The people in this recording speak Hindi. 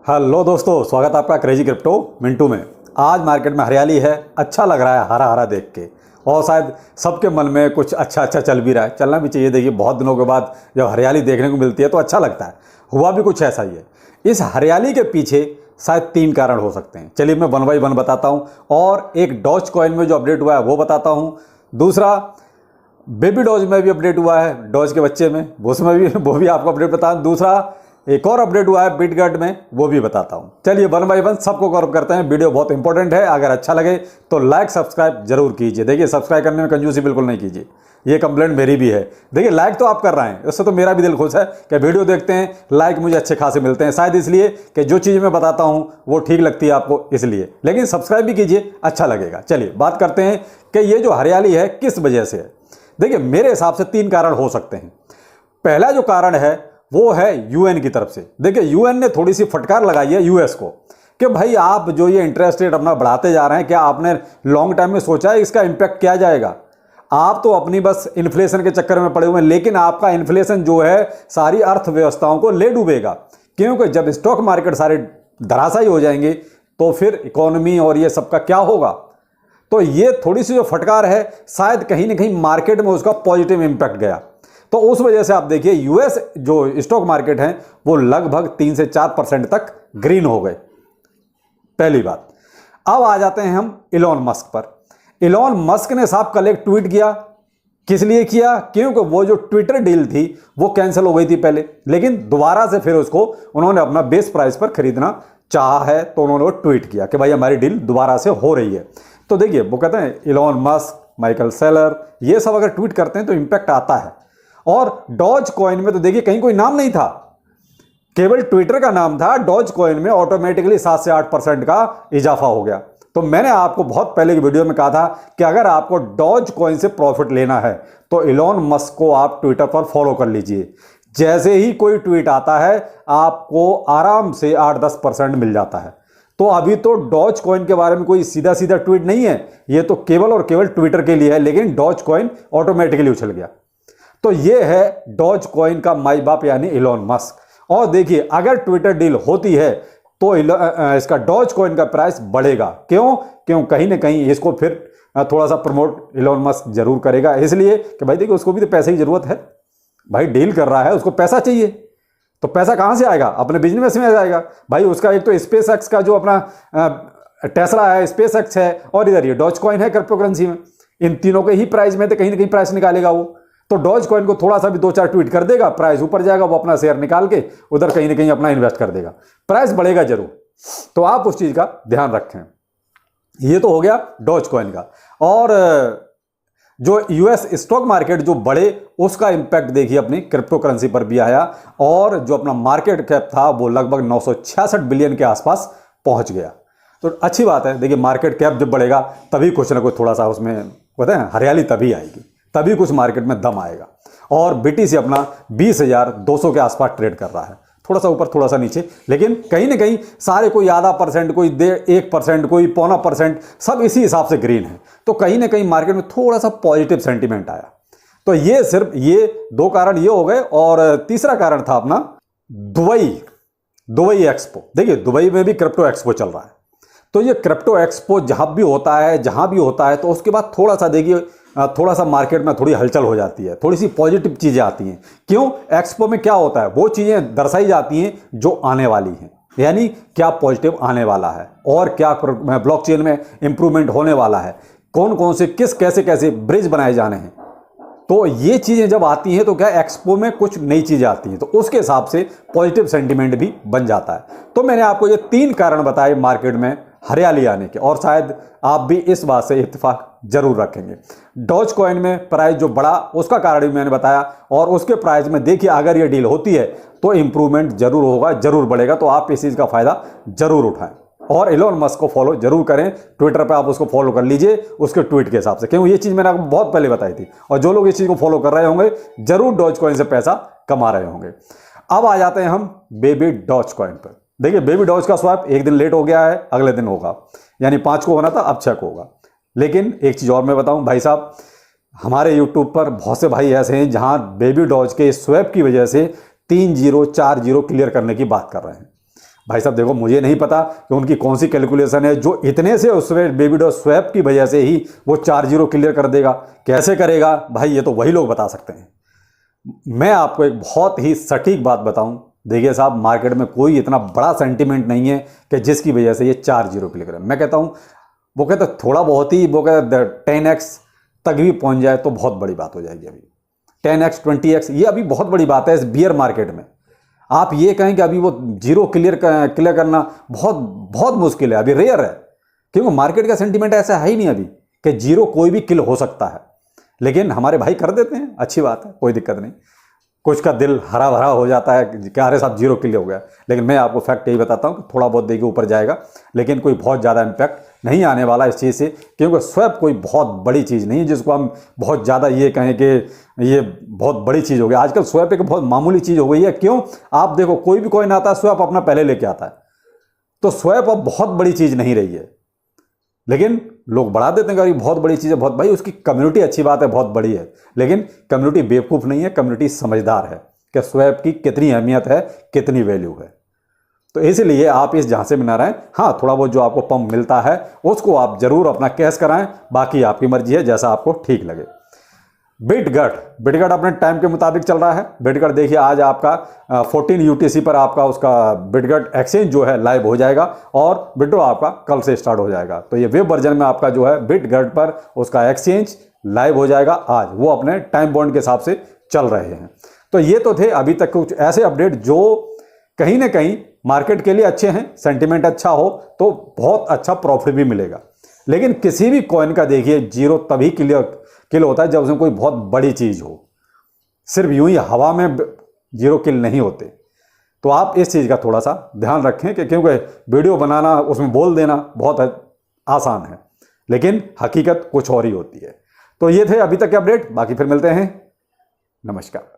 हेलो दोस्तों, स्वागत है आपका क्रेजी क्रिप्टो मिंटू में। आज मार्केट में हरियाली है, अच्छा लग रहा है हरा हरा देख के, और शायद सबके मन में कुछ अच्छा चल भी रहा है, चलना भी चाहिए। देखिए, बहुत दिनों के बाद जब हरियाली देखने को मिलती है तो अच्छा लगता है। हुआ भी कुछ ऐसा ही है। इस हरियाली के पीछे शायद 3 कारण हो सकते हैं। चलिए मैं 1 बाय 1 बताता हूँ, और एक डॉज कॉइन में जो अपडेट हुआ है वो बताता हूँ। दूसरा, बेबी डॉज में भी अपडेट हुआ है, डॉज के बच्चे में, उसमें भी वो भी आपको अपडेट बताऊँ। दूसरा, एक और अपडेट हुआ है बिटगट में, वो भी बताता हूँ। चलिए 1 बाय 1 सबको कवर करते हैं। वीडियो बहुत इंपॉर्टेंट है, अगर अच्छा लगे तो लाइक सब्सक्राइब जरूर कीजिए। देखिए, सब्सक्राइब करने में कंजूसी बिल्कुल नहीं कीजिए, ये कंप्लेंट मेरी भी है। देखिए, लाइक तो आप कर रहे हैं, उससे तो मेरा भी दिल खुश है कि वीडियो देखते हैं, लाइक मुझे अच्छे खासे मिलते हैं। शायद इसलिए कि जो चीज़ मैं बताता हूँ वो ठीक लगती है आपको, इसलिए। लेकिन सब्सक्राइब भी कीजिए, अच्छा लगेगा। चलिए बात करते हैं कि ये जो हरियाली है किस वजह से है। देखिए, मेरे हिसाब से 3 कारण हो सकते हैं। पहला जो कारण है वो है यूएन की तरफ से। देखिए, यूएन ने थोड़ी सी फटकार लगाई है यूएस को कि भाई आप जो ये इंटरेस्ट रेट अपना बढ़ाते जा रहे हैं, क्या आपने लॉन्ग टाइम में सोचा है इसका इंपैक्ट क्या जाएगा? आप तो अपनी बस इन्फ्लेशन के चक्कर में पड़े हुए हैं, लेकिन आपका इन्फ्लेशन जो है सारी अर्थव्यवस्थाओं को ले डूबेगा। क्योंकि जब स्टॉक मार्केट सारे धराशायी हो जाएंगे तो फिर इकोनॉमी और ये सबका क्या होगा? तो ये थोड़ी सी जो फटकार है, शायद कहीं ना कहीं मार्केट में उसका पॉजिटिव इंपैक्ट गया। तो उस वजह से आप देखिए, यूएस जो स्टॉक मार्केट हैं वो लगभग 3 से 4% तक ग्रीन हो गए। पहली बात। अब आ जाते हैं हम इलॉन मस्क पर। इलॉन मस्क ने साहब कल एक ट्वीट किया। किस लिए किया? क्योंकि वो जो ट्विटर डील थी वो कैंसिल हो गई थी पहले, लेकिन दोबारा से फिर उसको उन्होंने अपना बेस प्राइस पर खरीदना चाहा है, तो उन्होंने वो ट्वीट किया कि भाई हमारी डील दोबारा से हो रही है। तो देखिए, वो कहते हैं इलॉन मस्क, माइकल सेलर, ये सब अगर ट्वीट करते हैं तो इंपैक्ट आता है। और डॉज कॉइन में तो देखिए कहीं कोई नाम नहीं था, केवल ट्विटर का नाम था। डॉज कॉइन में ऑटोमेटिकली 7 से 8% का इजाफा हो गया। तो मैंने आपको बहुत पहले की वीडियो में कहा था कि अगर आपको डॉज कॉइन से प्रॉफिट लेना है तो इलॉन मस्क को आप ट्विटर पर फॉलो कर लीजिए। जैसे ही कोई ट्वीट आता है आपको आराम से 8-10% मिल जाता है। तो अभी तो डॉज कॉइन के बारे में कोई सीधा सीधा ट्वीट नहीं है, ये तो केवल और केवल ट्विटर के लिए है, लेकिन डॉज कॉइन ऑटोमेटिकली उछल गया। तो ये है डॉज कॉइन का माई बाप यानी इलॉन मस्क। और देखिए, अगर ट्विटर डील होती है तो इसका डॉज कॉइन का प्राइस बढ़ेगा। क्यों कहीं ना कहीं इसको फिर थोड़ा सा प्रमोट इलॉन मस्क जरूर करेगा, इसलिए कि भाई देखिए उसको भी तो पैसे की जरूरत है। भाई डील कर रहा है, उसको पैसा चाहिए, तो पैसा कहां से आएगा? अपने बिजनेस में आ जाएगा। भाई उसका एक तो स्पेस एक्स का जो अपना टेस्ला है, स्पेस एक्स है, और इधर ये डॉज कॉइन है क्रिप्टो करेंसी में। इन तीनों के ही प्राइस में तो कहीं ना कहीं प्राइस निकालेगा वो। तो डॉज कॉइन को थोड़ा सा भी 2-4 ट्वीट कर देगा, प्राइस ऊपर जाएगा, वो अपना शेयर निकाल के उधर कहीं ना कहीं अपना इन्वेस्ट कर देगा, प्राइस बढ़ेगा जरूर। तो आप उस चीज का ध्यान रखें। ये तो हो गया डॉज कॉइन का। और जो यूएस स्टॉक मार्केट जो बढ़े, उसका इंपैक्ट देखिए अपनी क्रिप्टो करेंसी पर भी आया, और जो अपना मार्केट कैप था वो लगभग 966 बिलियन के आसपास पहुंच गया। तो अच्छी बात है। देखिए, मार्केट कैप जब बढ़ेगा तभी कुछ ना कुछ थोड़ा सा उसमें कहते हैं हरियाली तभी आएगी, तभी कुछ मार्केट में दम आएगा। और बीटीसी अपना 20,200 के आसपास ट्रेड कर रहा है, थोड़ा सा ऊपर थोड़ा सा नीचे, लेकिन कहीं ना कहीं सारे कोई आधा परसेंट, कोई 1%, कोई 0.25%, सब इसी हिसाब से ग्रीन है। तो कहीं ना कहीं मार्केट में थोड़ा सा पॉजिटिव सेंटीमेंट आया। तो ये सिर्फ ये 2 कारण ये हो गए। और तीसरा कारण था अपना दुबई एक्सपो। देखिए, दुबई में भी क्रिप्टो एक्सपो चल रहा है। तो ये क्रिप्टो एक्सपो जहां भी होता है तो उसके बाद थोड़ा सा देखिए, थोड़ा सा मार्केट में थोड़ी हलचल हो जाती है, थोड़ी सी पॉजिटिव चीजें आती हैं। क्यों? एक्सपो में क्या होता है, वो चीजें दर्शाई जाती हैं जो आने वाली हैं, यानी क्या पॉजिटिव आने वाला है और क्या ब्लॉकचेन में इंप्रूवमेंट होने वाला है, कौन कौन से कैसे ब्रिज बनाए जाने हैं। तो ये चीजें जब आती हैं तो क्या एक्सपो में कुछ नई चीजें आती हैं, तो उसके हिसाब से पॉजिटिव सेंटीमेंट भी बन जाता है। तो मैंने आपको ये 3 कारण बताए मार्केट में हरियाली आने के, और शायद आप भी इस बात से इत्तेफाक जरूर रखेंगे। डॉज कॉइन में प्राइस जो बढ़ा उसका कारण भी मैंने बताया, और उसके प्राइस में देखिए अगर ये डील होती है तो इंप्रूवमेंट जरूर होगा, जरूर बढ़ेगा। तो आप इस चीज का फायदा जरूर उठाएं, और इलॉन मस्क को फॉलो जरूर करें। ट्विटर पे आप उसको फॉलो कर लीजिए उसके ट्वीट के हिसाब से, क्योंकि ये चीज मैंने आपको बहुत पहले बताई थी, और जो लोग इस चीज को फॉलो कर रहे होंगे जरूर डॉज कॉइन से पैसा कमा रहे होंगे। अब आ जाते हैं हम बेबी डॉज कॉइन पर। देखिए, बेबी डॉज का स्वैप एक दिन लेट हो गया है, अगले दिन होगा, यानी 5 को होना था, अब 6 को होगा। लेकिन एक चीज और मैं बताऊं भाई साहब, हमारे यूट्यूब पर बहुत से भाई ऐसे हैं जहां बेबी डॉज के स्वैप की वजह से 3-0 4-0 क्लियर करने की बात कर रहे हैं। भाई साहब देखो, मुझे नहीं पता कि उनकी कौन सी कैलकुलेशन है जो इतने से उस बेबी डॉल स्वैप की वजह से ही वो 4 जीरो क्लियर कर देगा। कैसे करेगा भाई, ये तो वही लोग बता सकते हैं। मैं आपको एक बहुत ही सटीक बात बताऊं, देखिए साहब, मार्केट में कोई इतना बड़ा सेंटीमेंट नहीं है कि जिसकी वजह से ये 4 जीरो क्लियर करे। मैं कहता हूं, वो कहते थोड़ा बहुत ही, वो कहते 10x तक भी पहुंच जाए तो बहुत बड़ी बात हो जाएगी। अभी 10x 20x ये अभी बहुत बड़ी बात है इस बियर मार्केट में। आप ये कहें कि अभी वो जीरो क्लियर करना बहुत बहुत मुश्किल है, अभी रेयर है, क्योंकि मार्केट का सेंटीमेंट ऐसा है ही नहीं अभी कि जीरो कोई भी किल हो सकता है। लेकिन हमारे भाई कर देते हैं, अच्छी बात है, कोई दिक्कत नहीं। कुछ का दिल हरा भरा हो जाता है कि अरे साहब जीरो क्लियर हो गया। लेकिन मैं आपको फैक्ट यही बताता हूं कि थोड़ा बहुत देखिए ऊपर जाएगा, लेकिन कोई बहुत ज़्यादा इम्पैक्ट नहीं आने वाला इस चीज़ से, क्योंकि स्वैप कोई बहुत बड़ी चीज़ नहीं है जिसको हम बहुत ज़्यादा ये कहें कि ये बहुत बड़ी चीज़ हो गई। आजकल स्वैप एक बहुत मामूली चीज़ हो गई है। क्यों? आप देखो, कोई भी कॉइन आता है स्वैप अपना पहले लेके आता है, तो स्वैप अब बहुत बड़ी चीज़ नहीं रही है। लेकिन लोग बढ़ा देते हैं कि बहुत बड़ी चीज़ है, बहुत भाई उसकी कम्युनिटी अच्छी बात है, बहुत बड़ी है, लेकिन कम्युनिटी बेवकूफ़ नहीं है, कम्युनिटी समझदार है कि स्वैप की कितनी अहमियत है, कितनी वैल्यू है। तो इसलिए आप इस झांसे में ना रहें। हाँ, थोड़ा बहुत जो आपको पंप मिलता है उसको आप जरूर अपना कैश कराएं, बाकी आपकी मर्जी है, जैसा आपको ठीक लगे। बिटगट अपने टाइम के मुताबिक चल रहा है। बिटगट देखिए आज आपका 14 UTC पर आपका उसका बिटगट एक्सचेंज जो है लाइव हो जाएगा और विड्रॉ आपका कल से स्टार्ट हो जाएगा। तो ये वेब वर्जन में आपका जो है बिटगट पर उसका एक्सचेंज लाइव हो जाएगा आज, वो अपने टाइम बॉन्ड के हिसाब से चल रहे हैं। तो ये तो थे अभी तक कुछ ऐसे अपडेट जो कहीं ना कहीं मार्केट के लिए अच्छे हैं। सेंटिमेंट अच्छा हो तो बहुत अच्छा प्रॉफिट भी मिलेगा। लेकिन किसी भी कॉइन का देखिए जीरो तभी किल होता है जब उसमें कोई बहुत बड़ी चीज हो। सिर्फ यूं ही हवा में जीरो किल नहीं होते। तो आप इस चीज का थोड़ा सा ध्यान रखें कि क्योंकि वीडियो बनाना, उसमें बोल देना बहुत आसान है, लेकिन हकीकत कुछ और ही होती है। तो ये थे अभी तक के अपडेट, बाकी फिर मिलते हैं। नमस्कार।